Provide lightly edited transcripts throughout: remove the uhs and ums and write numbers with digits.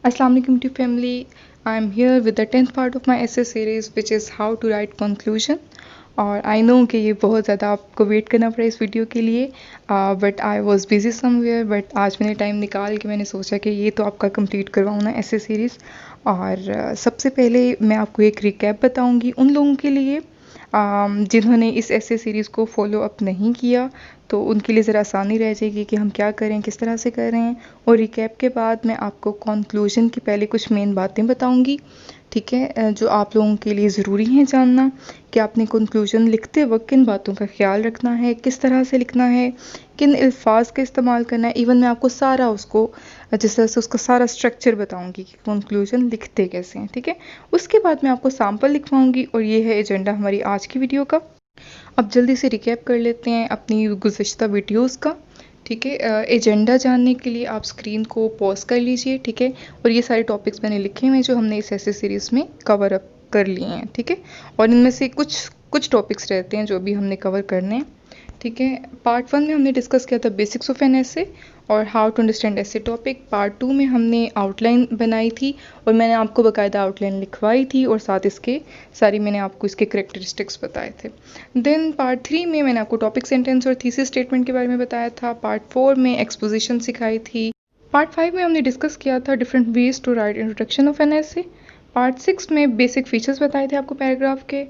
Assalamu alaikum to family. I'm here with the 10th part of my essay series which is how to write conclusion. और I know कि ये बहुत ज़्यादा आपको wait करना पड़ा इस वीडियो के लिए, but I was busy somewhere, but आज मैंने टाइम निकाल के मैंने सोचा कि ये तो आपका कंप्लीट करवाऊँ ना ऐसे सीरीज़। और सबसे पहले मैं आपको एक रिकैप बताऊँगी उन लोगों के लिए जिन्होंने इस ऐसे सीरीज़ को फॉलो अप नहीं किया, तो उनके लिए ज़रा आसानी रह जाएगी कि हम क्या करें, किस तरह से कर रहे हैं। और रिकैप के बाद मैं आपको कंक्लूजन की पहले कुछ मेन बातें बताऊंगी, ठीक है, जो आप लोगों के लिए ज़रूरी हैं जानना कि आपने कंक्लूजन लिखते वक्त किन बातों का ख्याल रखना है, किस तरह से लिखना है, किन अल्फाज का इस्तेमाल करना है। इवन मैं आपको सारा उसको जिस तरह से उसका सारा स्ट्रक्चर बताऊंगी कि कंक्लूजन लिखते कैसे हैं, ठीक है। उसके बाद मैं आपको सैम्पल लिखवाऊंगी और ये है एजेंडा हमारी आज की वीडियो का। अब जल्दी से रिकैप कर लेते हैं अपनी गुज़श्ता वीडियोस का, ठीक है। एजेंडा जानने के लिए आप स्क्रीन को पॉज कर लीजिए, ठीक है। और ये सारे टॉपिक्स मैंने लिखे हुए हैं जो हमने इस ऐसे सीरीज़ में कवर अप कर लिए हैं, ठीक है। और इनमें से कुछ टॉपिक्स रहते हैं जो भी हमने कवर करने हैं, ठीक है। पार्ट 1 में हमने डिस्कस किया था बेसिक्स ऑफ एन ऐसे और हाउ टू अंडरस्टैंड ऐसे टॉपिक। पार्ट 2 में हमने आउटलाइन बनाई थी और मैंने आपको बाकायदा आउटलाइन लिखवाई थी और साथ इसके सारी मैंने आपको इसके करेक्टरिस्टिक्स बताए थे। देन पार्ट 3 में मैंने आपको टॉपिक सेंटेंस और थीसिस स्टेटमेंट के बारे में बताया था। पार्ट 4 में एक्सपोजिशन सिखाई थी। पार्ट 5 में हमने डिस्कस किया था different ways to write introduction of an essay. Part 6 में बेसिक फीचर्स बताए थे आपको पैराग्राफ के।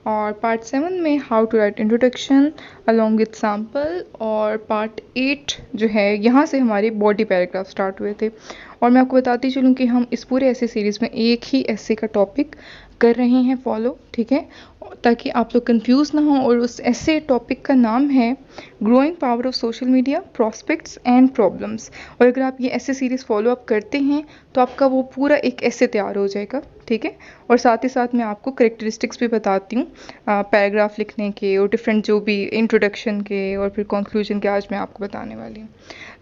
और पार्ट 7 में how to write introduction along with sample. और पार्ट 8 जो है यहाँ से हमारे बॉडी पैराग्राफ स्टार्ट हुए थे। और मैं आपको बताती चलूँ कि हम इस पूरे ऐसे सीरीज़ में एक ही ऐसे का टॉपिक कर रहे हैं फॉलो, ठीक है, ताकि आप लोग कंफ्यूज ना हो। और उस ऐसे टॉपिक का नाम है growing power of social media prospects and problems. और अगर आप ये ऐसे सीरीज़ फॉलो अप करते हैं तो आपका वो पूरा एक ऐसे तैयार हो जाएगा, ठीक है। और साथ ही साथ मैं आपको करेक्टरिस्टिक्स भी बताती हूँ पैराग्राफ लिखने के और डिफरेंट जो भी इंट्रोडक्शन के और फिर कंक्लूजन के आज मैं आपको बताने वाली हूँ।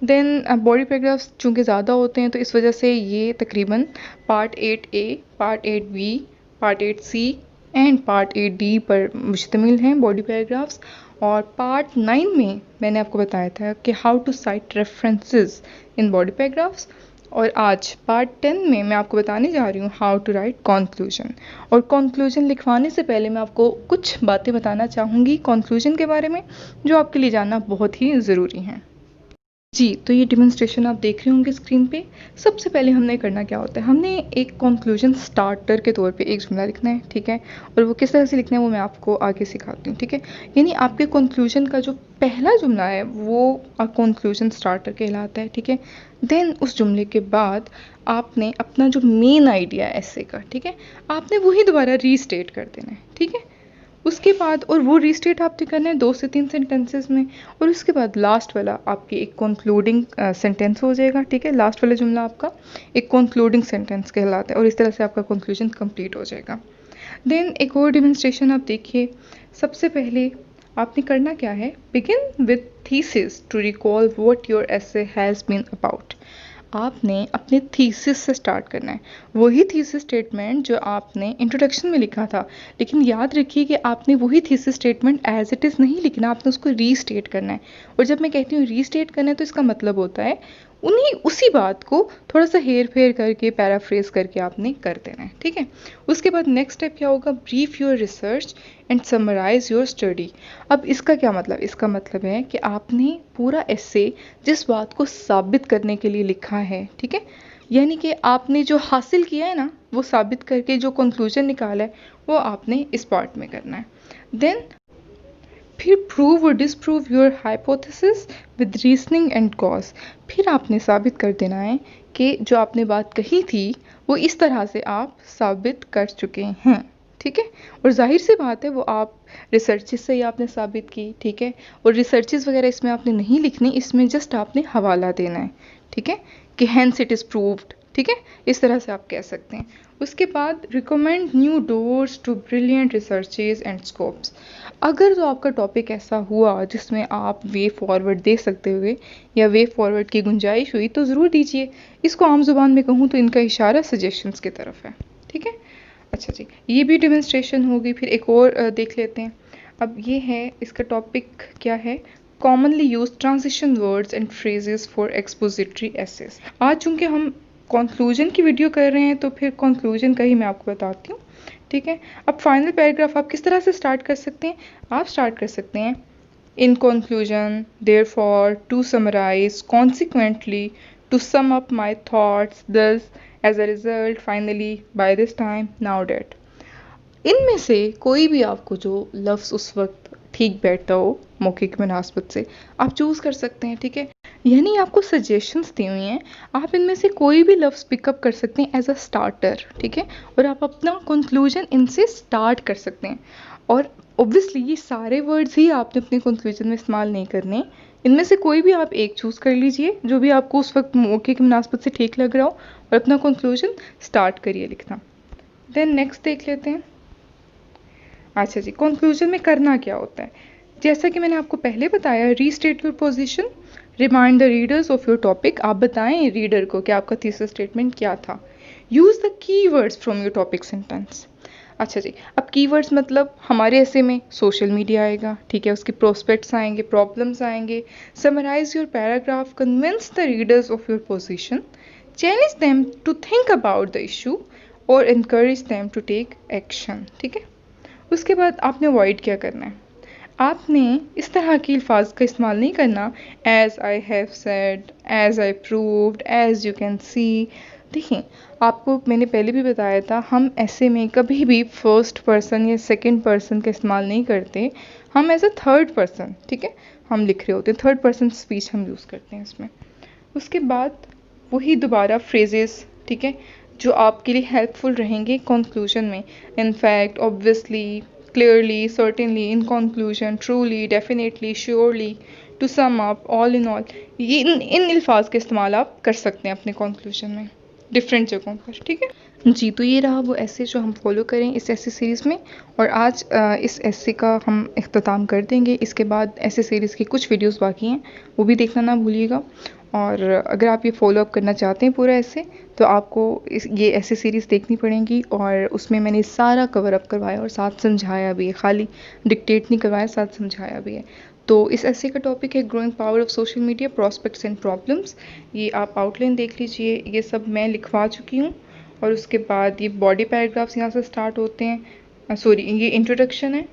देन बॉडी पैराग्राफ्स चूँकि ज़्यादा होते हैं तो इस वजह से ये तकरीबन part 8A, part 8B, part 8C and part 8D पर मुश्तमिल हैं बॉडी पैराग्राफ्स। और पार्ट 9 में मैंने आपको बताया था कि how to cite references in body paragraphs. और आज पार्ट 10 में मैं आपको बताने जा रही हूँ हाउ टू राइट कंक्लूजन। और कंक्लूजन लिखवाने से पहले मैं आपको कुछ बातें बताना चाहूँगी कंक्लूजन के बारे में जो आपके लिए जानना बहुत ही ज़रूरी हैं। जी, तो ये डेमोन्स्ट्रेशन आप देख रहे होंगे स्क्रीन पे। सबसे पहले हमने करना क्या होता है, हमने एक कंक्लूजन स्टार्टर के तौर पे एक जुमला लिखना है, ठीक है। और वो किस तरह से लिखना है वो मैं आपको आगे सिखाती हूँ, ठीक है। यानी आपके कंक्लूजन का जो पहला जुमला है वो कंक्लूजन स्टार्टर कहलाता है, ठीक है। देन उस जुमले के बाद आपने अपना जो मेन आइडिया है ऐसे का, ठीक है, आपने वही दोबारा रीस्टेट कर देना है, ठीक है। उसके बाद और वो रीस्टेट आपने करना है 2 से 3 सेंटेंसेस में। और उसके बाद लास्ट वाला आपकी एक कंक्लूडिंग सेंटेंस हो जाएगा, ठीक है। लास्ट वाला जुमला आपका एक कंक्लूडिंग सेंटेंस कहलाता है और इस तरह से आपका कंक्लूजन कंप्लीट हो जाएगा। देन एक और डेमोन्स्ट्रेशन आप देखिए। सबसे पहले आपने करना क्या है, begin with thesis to recall what your essay has been about. आपने अपने थीसिस से स्टार्ट करना है, वही थीसिस स्टेटमेंट जो आपने इंट्रोडक्शन में लिखा था। लेकिन याद रखिए कि आपने वही thesis statement as it is नहीं लिखना, आपने उसको रीस्टेट करना है। और जब मैं कहती हूँ रीस्टेट करना है तो इसका मतलब होता है उसी बात को थोड़ा सा हेर फेर करके पैराफ्रेज करके आपने कर देना है, ठीक है। उसके बाद नेक्स्ट स्टेप क्या होगा, brief your research and summarize your study. अब इसका क्या मतलब, इसका मतलब है कि आपने पूरा ऐसे जिस बात को साबित करने के लिए लिखा है, ठीक है, यानी कि आपने जो हासिल किया है ना वो साबित करके जो कंक्लूजन निकाला है वो आपने इस पार्ट में करना है। देन फिर प्रूव और disprove your hypothesis with reasoning and cause. फिर आपने साबित कर देना है कि जो आपने बात कही थी वो इस तरह से आप साबित कर चुके हैं, ठीक है। और जाहिर सी बात है वो आप रिसर्चेस से ही आपने साबित की, ठीक है। और रिसर्चेस वगैरह इसमें आपने नहीं लिखनी, इसमें जस्ट आपने हवाला देना है, ठीक है, कि हैंस इट इज़ प्रूव्ड, ठीक है, इस तरह से आप कह सकते हैं। उसके बाद recommend new doors to brilliant researches and scopes. अगर तो आपका टॉपिक ऐसा हुआ जिसमें आप वे फॉरवर्ड दे सकते हुए या वे फॉरवर्ड की गुंजाइश हुई तो ज़रूर दीजिए। इसको आम जुबान में कहूँ तो इनका इशारा सजेशंस की तरफ है, ठीक है। अच्छा जी, ये भी डेमोन्स्ट्रेशन होगी। फिर एक और देख लेते हैं। अब ये है, इसका टॉपिक क्या है, commonly use transition words and phrases for expository essays. आज चूँकि हम कंक्लूजन की वीडियो कर रहे हैं तो फिर कंक्लूजन का ही मैं आपको बताती हूँ, ठीक है। अब फाइनल पैराग्राफ आप किस तरह से स्टार्ट कर सकते हैं? आप स्टार्ट कर सकते हैं in conclusion, therefore, to summarise, consequently, to sum up my thoughts, thus, as a result, finally, by this time, now date. इनमें से कोई भी आपको जो लफ्ज़ उस वक्त ठीक बैठता हो मौके की मुनासबत से आप चूज़ कर सकते हैं, ठीक है। यानी आपको सजेशंस दी हुई हैं, आप इनमें से कोई भी लफ्ज़ पिकअप कर सकते हैं एज अ स्टार्टर, ठीक है, और आप अपना कंक्लूजन इनसे स्टार्ट कर सकते हैं। और ऑब्वियसली ये सारे वर्ड्स ही आपने अपने कंक्लूजन में इस्तेमाल नहीं करने, इनमें से कोई भी आप एक चूज़ कर लीजिए जो भी आपको उस वक्त मौके की मुनासबत से ठीक लग रहा हो और अपना कंक्लूजन स्टार्ट करिए लिखना। देन नेक्स्ट देख लेते हैं। अच्छा जी, कंक्लूजन में करना क्या होता है? जैसा कि मैंने आपको पहले बताया, restate your position, remind the readers of your topic. आप बताएं रीडर को कि आपका थीसिस स्टेटमेंट क्या था। Use the keywords from your topic sentence. अच्छा जी, अब कीवर्ड्स मतलब हमारे ऐसे में सोशल मीडिया आएगा, ठीक है, उसके प्रोस्पेक्ट्स आएंगे, प्रॉब्लम्स आएंगे। Summarize your paragraph, convince the readers of your position, challenge them to think about the issue और encourage them to take action, ठीक है। उसके बाद आपने अवॉइड क्या करना है? आपने इस तरह के अल्फाज का इस्तेमाल नहीं करना, as I have said, as I proved, as you can see. देखिए, आपको मैंने पहले भी बताया था, हम ऐसे में कभी भी फर्स्ट पर्सन या सेकंड पर्सन का इस्तेमाल नहीं करते, हम एज अ थर्ड पर्सन, ठीक है, हम लिख रहे होते हैं, थर्ड पर्सन स्पीच हम यूज़ करते हैं इसमें। उसके बाद वही दोबारा फ्रेजेस, ठीक है, जो आपके लिए हेल्पफुल रहेंगे कंक्लूजन में। In fact, obviously, clearly, certainly, in conclusion, truly, definitely, surely, to sum up, all in all, ये इन अल्फाज का इस्तेमाल आप कर सकते हैं अपने कंक्लूजन में डिफरेंट जगहों पर, ठीक है जी। तो ये रहा वो ऐसे जो हम फॉलो करें इस ऐसे सीरीज़ में, और आज इस ऐसे का हम इख्तिताम कर देंगे। इसके बाद ऐसे सीरीज़ की कुछ वीडियोस बाकी हैं, वो भी देखना ना भूलिएगा। और अगर आप ये फॉलो अप करना चाहते हैं पूरा ऐसे, तो आपको ये ऐसे सीरीज़ देखनी पड़ेंगी, और उसमें मैंने सारा कवर अप करवाया और साथ समझाया भी है, खाली डिक्टेट नहीं करवाया, साथ समझाया भी है। तो इस ऐसे का टॉपिक है growing power of social media, prospects and problems. ये आप आउटलाइन देख लीजिए, ये सब मैं लिखवा चुकी हूँ। और उसके बाद ये बॉडी पैराग्राफ्स यहाँ से स्टार्ट होते हैं, सॉरी ये इंट्रोडक्शन है,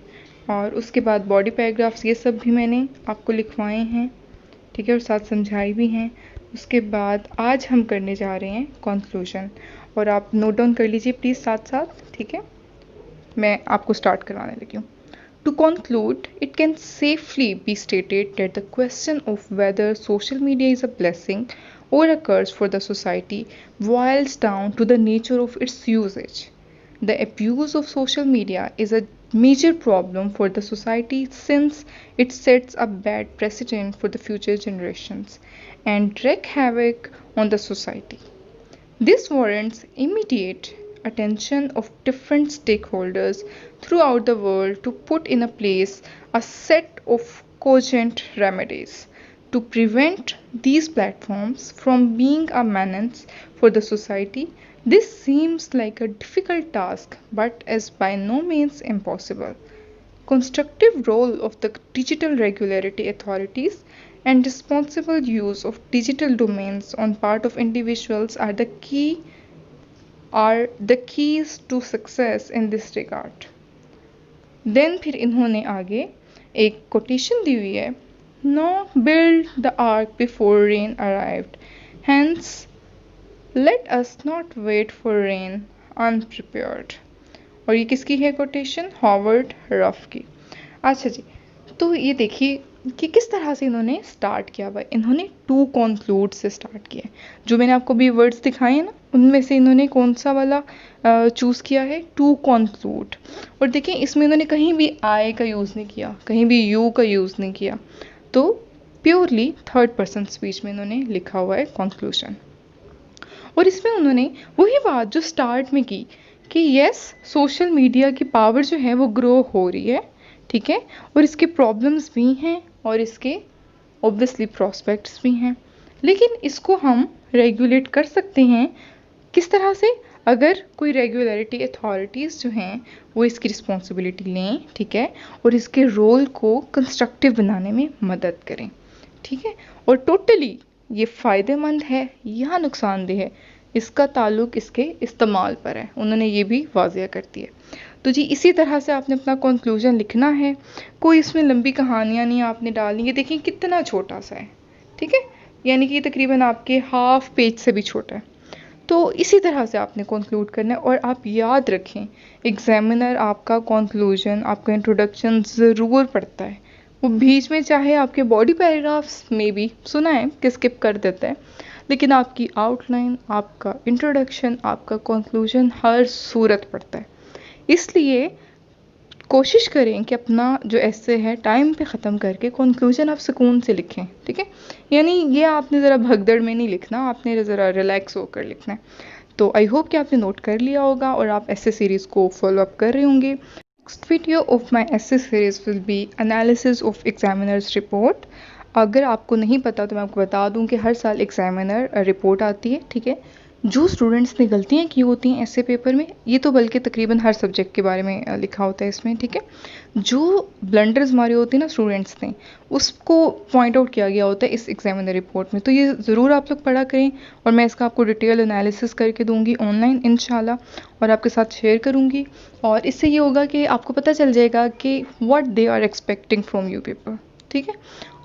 और उसके बाद बॉडी पैराग्राफ्स ये सब भी मैंने आपको लिखवाए हैं, ठीक है, और साथ समझाई भी हैं। उसके बाद आज हम करने जा रहे हैं कंक्लूजन, और आप नोट डाउन कर लीजिए प्लीज़ साथ साथ, ठीक है। मैं आपको स्टार्ट करवाने लगी हूँ। To conclude, it can safely be stated that the question of whether social media is a blessing or a curse for the society boils down to the nature of its usage. The abuse of social media is a major problem for the society since it sets a bad precedent for the future generations and wreak havoc on the society. This warrants immediate attention of different stakeholders throughout the world to put in place a set of cogent remedies to prevent these platforms from being a menace for the society. This seems like a difficult task, but is by no means impossible. Constructive role of the digital regulatory authorities and responsible use of digital domains on part of individuals are the keys to success in this regard. Then फिर इन्होंने आगे एक quotation दी हुई है, Noah built the ark before rain arrived, hence let us not wait for rain unprepared. और ये किसकी है कोटेशन? हॉवर्ड रफ की। अच्छा जी, तो ये देखिए कि किस तरह से इन्होंने स्टार्ट किया हुआ है। इन्होंने टू कॉन्क्लूड से स्टार्ट किया है। जो मैंने आपको भी वर्ड्स दिखाए हैं ना, उनमें से इन्होंने कौन सा वाला चूज़ किया है? To conclude. और देखिए इसमें इन्होंने कहीं भी आई का यूज़ नहीं किया, कहीं भी यू का यूज़ नहीं किया, तो प्योरली थर्ड पर्सन स्पीच में इन्होंने लिखा हुआ है कॉन्क्लूशन। और इसमें उन्होंने वही बात जो स्टार्ट में की कि यस, सोशल मीडिया की पावर जो है वो ग्रो हो रही है, ठीक है, और इसके प्रॉब्लम्स भी हैं और इसके ऑब्वियसली प्रॉस्पेक्ट्स भी हैं, लेकिन इसको हम रेगुलेट कर सकते हैं किस तरह से? अगर कोई रेगुलेटरी अथॉरिटीज़ जो हैं वो इसकी रिस्पॉन्सिबिलिटी लें, ठीक है, और इसके रोल को कंस्ट्रक्टिव बनाने में मदद करें, ठीक है। और टोटली ये फ़ायदेमंद है या नुकसानदेह है, इसका ताल्लुक इसके इस्तेमाल पर है, उन्होंने ये भी वाज़िया कर दिया। तो जी इसी तरह से आपने अपना कंक्लूजन लिखना है, कोई इसमें लंबी कहानियाँ नहीं आपने डालनी। ये देखिए कितना छोटा सा है, ठीक है, यानी कि तकरीबन आपके हाफ पेज से भी छोटा है। तो इसी तरह से आपने कंक्लूड करना है। और आप याद रखें, एग्जामिनर आपका कंक्लूजन, आपका इंट्रोडक्शन ज़रूर पढ़ता है। वो बीच में चाहे आपके बॉडी पैराग्राफ्स में भी सुना है कि स्किप कर देता है, लेकिन आपकी आउटलाइन, आपका इंट्रोडक्शन, आपका कंक्लूजन हर सूरत पड़ता है। इसलिए कोशिश करें कि अपना जो ऐसे है टाइम पे ख़त्म करके कंक्लूजन आप सुकून से लिखें, ठीक है। यानी ये आपने ज़रा भगदड़ में नहीं लिखना, आपने ज़रा रिलैक्स होकर लिखना है। तो आई होप कि आपने नोट कर लिया होगा और आप ऐसे सीरीज़ को फॉलो अप कर रहे होंगे। नेक्स्ट वीडियो ऑफ माई ऐसे series will be analysis of examiners report. अगर आपको नहीं पता तो मैं आपको बता दूं कि हर साल एग्जामिनर रिपोर्ट आती है, ठीक है। जो स्टूडेंट्स ने गलतियाँ की होती हैं ऐसे पेपर में, ये तो बल्कि तकरीबन हर सब्जेक्ट के बारे में लिखा होता है इसमें, ठीक है। जो ब्लंडर्स हमारे होते हैं ना स्टूडेंट्स ने, उसको पॉइंट आउट किया गया होता है इस एग्जामिनर रिपोर्ट में। तो ये ज़रूर आप लोग पढ़ा करें और मैं इसका आपको डिटेल एनालिसिस करके दूंगी ऑनलाइन इंशाल्लाह, और आपके साथ शेयर करूंगी। और इससे ये होगा कि आपको पता चल जाएगा कि what they are expecting from you people, ठीक है,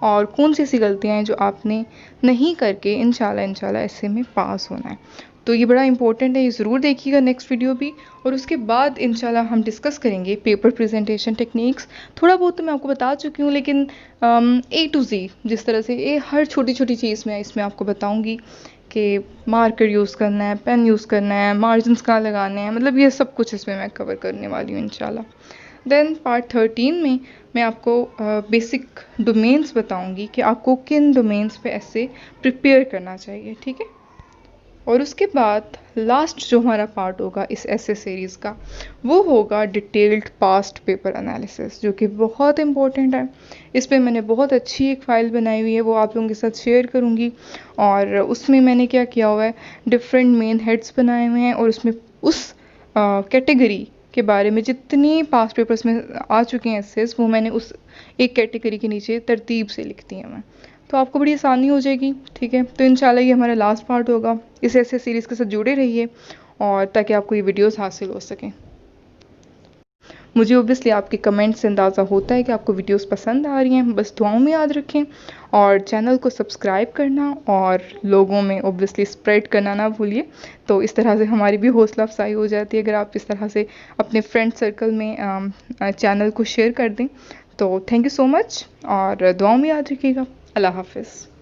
और कौन सी ऐसी गलतियाँ हैं जो आपने नहीं करके इंशाल्लाह ऐसे में पास होना है। तो ये बड़ा इंपॉर्टेंट है, ये ज़रूर देखिएगा नेक्स्ट वीडियो भी। और उसके बाद इंशाल्लाह हम डिस्कस करेंगे पेपर प्रेजेंटेशन टेक्निक्स। थोड़ा बहुत तो मैं आपको बता चुकी हूँ, लेकिन A to Z जिस तरह से ये हर छोटी छोटी चीज़ में इसमें आपको बताऊँगी कि मार्कर यूज़ करना है, पेन यूज़ करना है, मार्जिन्स कहाँ लगाने हैं, मतलब ये सब कुछ इसमें मैं कवर करने वाली हूँ इंशाल्लाह। देन पार्ट 13 में मैं आपको बेसिक डोमेन्स बताऊंगी कि आपको किन डोमेन्स पे ऐसे प्रिपेयर करना चाहिए, ठीक है। और उसके बाद लास्ट जो हमारा पार्ट होगा इस ऐसे सीरीज़ का, वो होगा डिटेल्ड पास्ट पेपर एनालिसिस, जो कि बहुत इंपॉर्टेंट है। इस पे मैंने बहुत अच्छी एक फ़ाइल बनाई हुई है, वो आप लोगों के साथ शेयर करूँगी। और उसमें मैंने क्या किया हुआ है, डिफरेंट मेन हेड्स बनाए हुए हैं, और उसमें उस कैटेगरी के बारे में जितनी पास्ट पेपर्स में आ चुके हैं एसेस, वो मैंने उस एक कैटेगरी के नीचे तरतीब से लिखती हैं मैं, तो आपको बड़ी आसानी हो जाएगी, ठीक है। तो इंशाल्लाह ये हमारा लास्ट पार्ट होगा। इस ऐसे सीरीज़ के साथ जुड़े रहिए और ताकि आपको ये वीडियोस हासिल हो सकें। मुझे ओबियसली आपके कमेंट से अंदाज़ा होता है कि आपको वीडियोस पसंद आ रही हैं, बस दुआओं में याद रखें और चैनल को सब्सक्राइब करना और लोगों में ओबियसली स्प्रेड करना ना भूलिए। तो इस तरह से हमारी भी हौसला अफजाई हो जाती है अगर आप इस तरह से अपने फ्रेंड सर्कल में चैनल को शेयर कर दें। तो थैंक यू सो मच और दुआओं में याद रखिएगा। अल्लाह हाफिज़।